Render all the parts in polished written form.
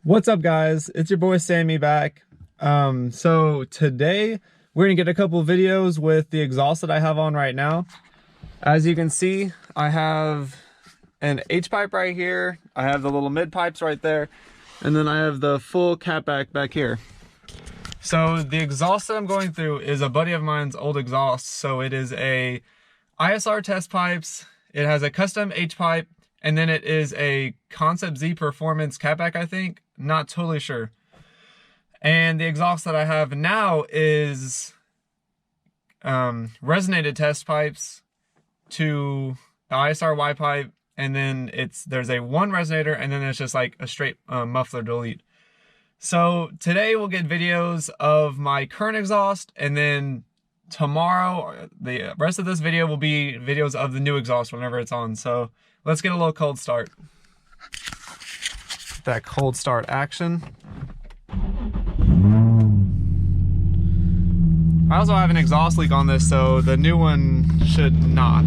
What's up, guys? It's your boy Sammy back. So today we're gonna get a couple videos with the exhaust that I have on right now. As you can see, I have an H pipe right here. I have the little mid pipes right there, and then I have the full cutback back here. So the exhaust that I'm going through is a buddy of mine's old exhaust. So it is a ISR test pipes. It has a custom H pipe, and then it is a Concept Z Performance cutback, I think. Not totally sure. And the exhaust that I have now is resonated test pipes to the ISR Y pipe, and then there's a one resonator, and then it's just like a straight muffler delete. So today we'll get videos of my current exhaust, and then tomorrow the rest of this video will be videos of the new exhaust whenever it's on. So let's get a little cold start. That cold start action. I also have an exhaust leak on this, so the new one should not.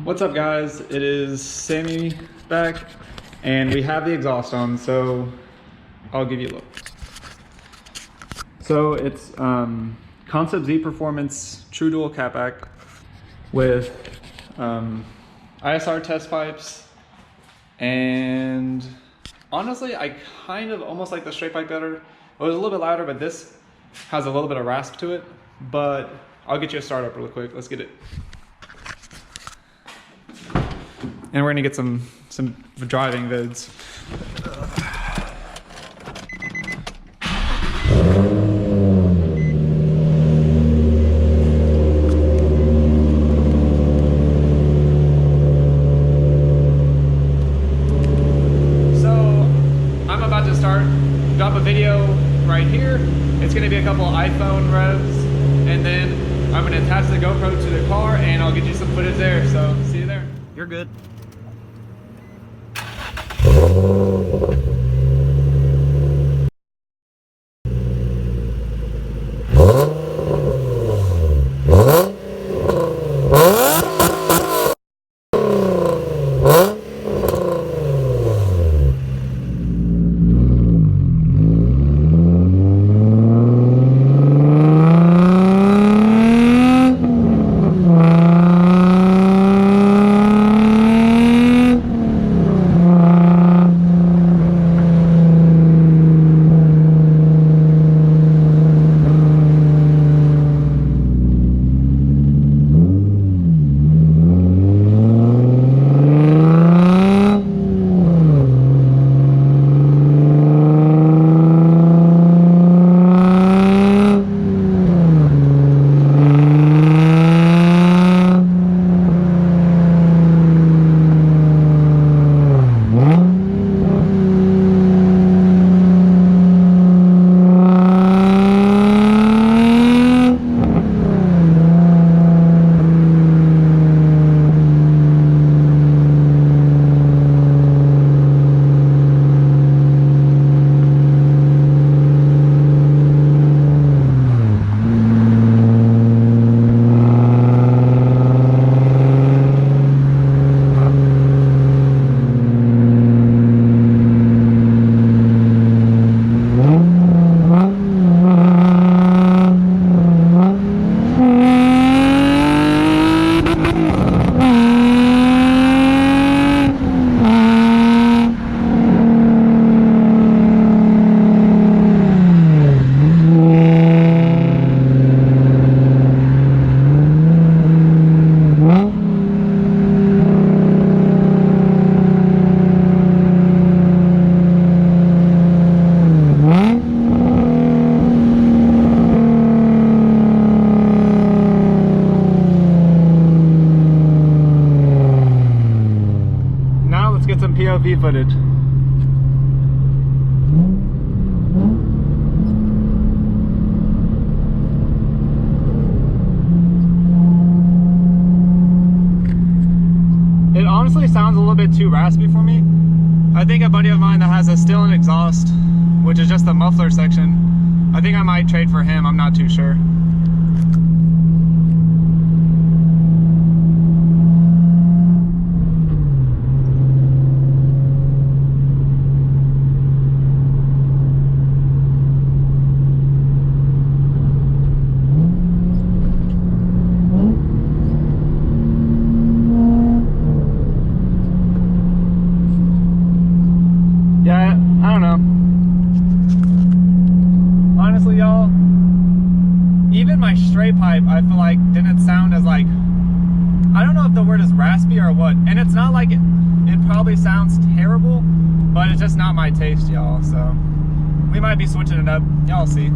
What's up, guys? It is Sammy back, and we have the exhaust on, so I'll give you a look. So it's Concept Z Performance True Dual Cutback with ISR test pipes, and honestly I kind of almost like the straight pipe better. It was a little bit louder, but this has a little bit of rasp to it. But I'll get you a start up real quick. Let's get it. And we're gonna get some driving vids. So I'm about to drop a video right here. It's gonna be a couple iPhone revs, and then I'm gonna attach the GoPro to the car, and I'll get you some footage there. So see you there. You're good. POV footage. It honestly sounds a little bit too raspy for me. I think a buddy of mine that has a still-in exhaust, which is just the muffler section, I think I might trade for him. I'm not too sure. Yeah, I don't know. Honestly, y'all, even my straight pipe, I feel like didn't sound as like, I don't know if the word is raspy or what. And it's not like it probably sounds terrible, but it's just not my taste, y'all. So we might be switching it up. Y'all see.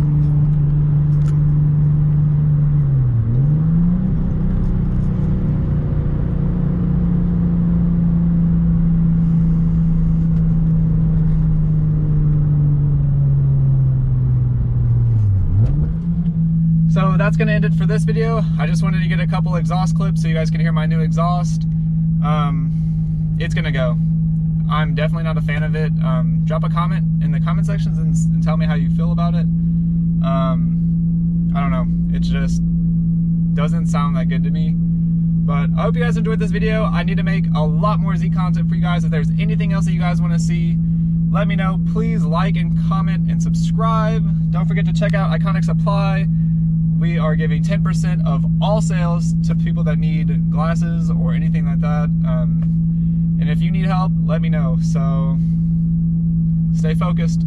So that's gonna end it for this video. I just wanted to get a couple exhaust clips so you guys can hear my new exhaust. It's gonna go. I'm definitely not a fan of it. Drop a comment in the comment sections and tell me how you feel about it. I don't know, it just doesn't sound that good to me. But I hope you guys enjoyed this video. I need to make a lot more Z content for you guys. If there's anything else that you guys wanna see, let me know. Please like and comment and subscribe. Don't forget to check out Iconic Supply. We are giving 10% of all sales to people that need glasses or anything like that. And if you need help, let me know. So stay focused.